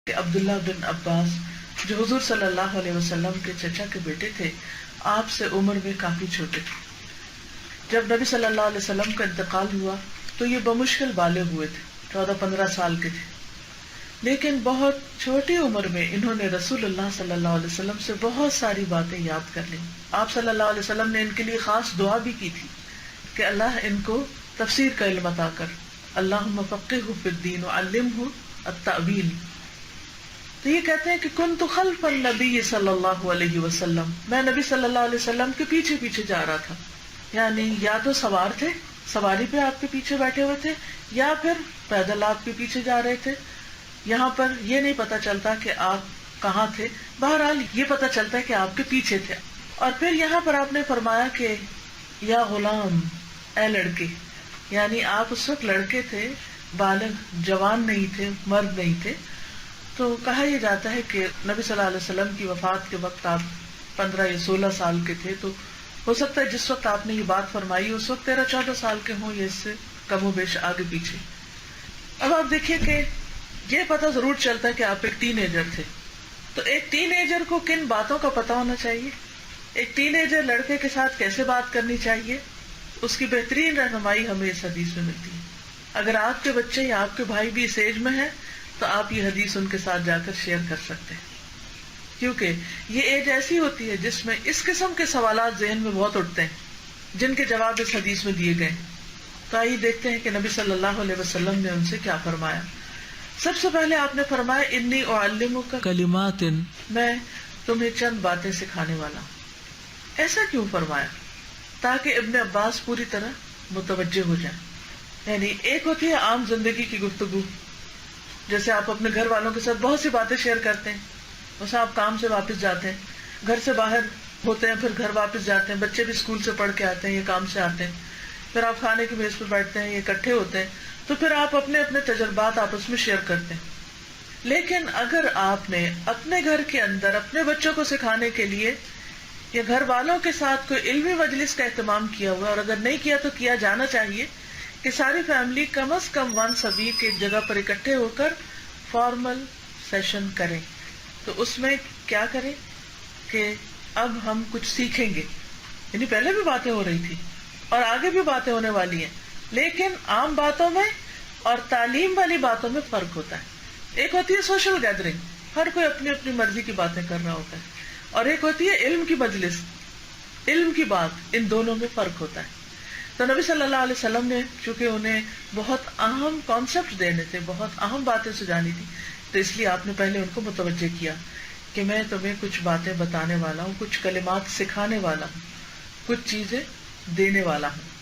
کہ عبداللہ بن عباس جو حضور صلی اللہ علیہ وسلم کے چچا کے بیٹے تھے، آپ سے عمر میں کافی چھوٹے تھے. جب نبی صلی اللہ علیہ وسلم کا انتقال ہوا تو یہ بمشکل بالغ ہوئے تھے، 14-15 سال کے تھے. لیکن بہت چھوٹی عمر میں انہوں نے رسول اللہ صلی اللہ علیہ وسلم سے بہت ساری باتیں یاد کر لیں. آپ صلی اللہ علیہ وسلم نے ان کے لیے خاص دعا بھی کی تھی کہ اللہ ان کو تفسیر کا علم عطا کر، اللہم فقہہ فی الدین وعلمہ التأویل. تو یہ کہتے ہیں کہ کنت خلف النبی صلی اللہ علیہ وسلم، میں نبی صلی اللہ علیہ وسلم کے پیچھے پیچھے جا رہا تھا. یعنی یا تو سوار تھے، سواری پہ آپ کے پیچھے بیٹھے ہوئے تھے، یا پھر پیدل آپ کے پیچھے جا رہے تھے. یہاں پر یہ نہیں پتا چلتا کہ آپ کہاں تھے، بہرحال یہ پتا چلتا ہے کہ آپ کے پیچھے تھے. اور پھر یہاں پر آپ نے فرمایا کہ یا غلام، اے لڑکے، یعنی آپ اس وقت لڑکے تھے، بالغ جوان نہیں تھے، مرد نہیں تھے. تو کہا یہ جاتا ہے کہ نبی صلی اللہ علیہ وسلم کی وفات کے وقت آپ 15 یا 16 سال کے تھے. تو ہو سکتا ہے جس وقت آپ نے یہ بات فرمائی اس وقت 13-14 سال کے ہوں، یا اس سے کم و بیش آگے پیچھے. اب آپ دیکھیے کہ یہ پتہ ضرور چلتا ہے کہ آپ ایک ٹین ایجر تھے. تو ایک ٹین ایجر کو کن باتوں کا پتہ ہونا چاہیے، ایک ٹین ایجر لڑکے کے ساتھ کیسے بات کرنی چاہیے، اس کی بہترین رہنمائی ہمیں اس حدیث میں ملتی ہے. اگر آپ کے بچے یا آپ کے بھائی بھی اس ایج میں ہیں تو آپ یہ حدیث ان کے ساتھ جا کر شیئر کر سکتے ہیں، کیونکہ یہ ایج ایسی ہوتی ہے جس میں اس قسم کے سوالات ذہن میں بہت اٹھتے ہیں جن کے جواب اس حدیث میں دیے گئے. تو آئیے دیکھتے ہیں کہ نبی صلی اللہ علیہ وسلم نے ان سے کیا فرمایا. سب سے پہلے آپ نے فرمایا انی اعلمک کلمات، میں تمہیں چند باتیں سکھانے والا ہوں. ایسا کیوں فرمایا؟ تاکہ ابن عباس پوری طرح متوجہ ہو جائیں. یعنی ایک ہوتی ہے عام زندگی کی گفتگو، جیسے آپ اپنے گھر والوں کے ساتھ بہت سی باتیں شیئر کرتے ہیں، ویسے آپ کام سے واپس جاتے ہیں، گھر سے باہر ہوتے ہیں، پھر گھر واپس جاتے ہیں، بچے بھی اسکول سے پڑھ کے آتے ہیں یا کام سے آتے ہیں، پھر آپ کھانے کی میز پہ بیٹھتے ہیں یا اکٹھے ہوتے ہیں، تو پھر آپ اپنے اپنے تجربات آپس میں شیئر کرتے ہیں. لیکن اگر آپ نے اپنے گھر کے اندر اپنے بچوں کو سکھانے کے لیے یا گھر والوں کے ساتھ کوئی علمی مجلس کا اہتمام کیا ہوا، اور اگر نہیں کیا تو کیا جانا چاہیے کہ ساری فیملی کم از کم ونس اے ویک ایک جگہ پر اکٹھے ہو کر فارمل سیشن کریں، تو اس میں کیا کریں کہ اب ہم کچھ سیکھیں گے. یعنی پہلے بھی باتیں ہو رہی تھی اور آگے بھی باتیں ہونے والی ہیں، لیکن عام باتوں میں اور تعلیم والی باتوں میں فرق ہوتا ہے. ایک ہوتی ہے سوشل گیدرنگ، ہر کوئی اپنی اپنی مرضی کی باتیں کر رہا ہوتا ہے، اور ایک ہوتی ہے علم کی مجلس، علم کی بات. ان دونوں میں فرق ہوتا ہے. تو نبی صلی اللہ علیہ وسلم نے چونکہ انہیں بہت اہم کانسیپٹ دینے تھے، بہت اہم باتیں سجانی تھی، تو اس لیے آپ نے پہلے ان کو متوجہ کیا کہ میں تمہیں کچھ باتیں بتانے والا ہوں، کچھ کلمات سکھانے والا ہوں، کچھ چیزیں دینے والا ہوں.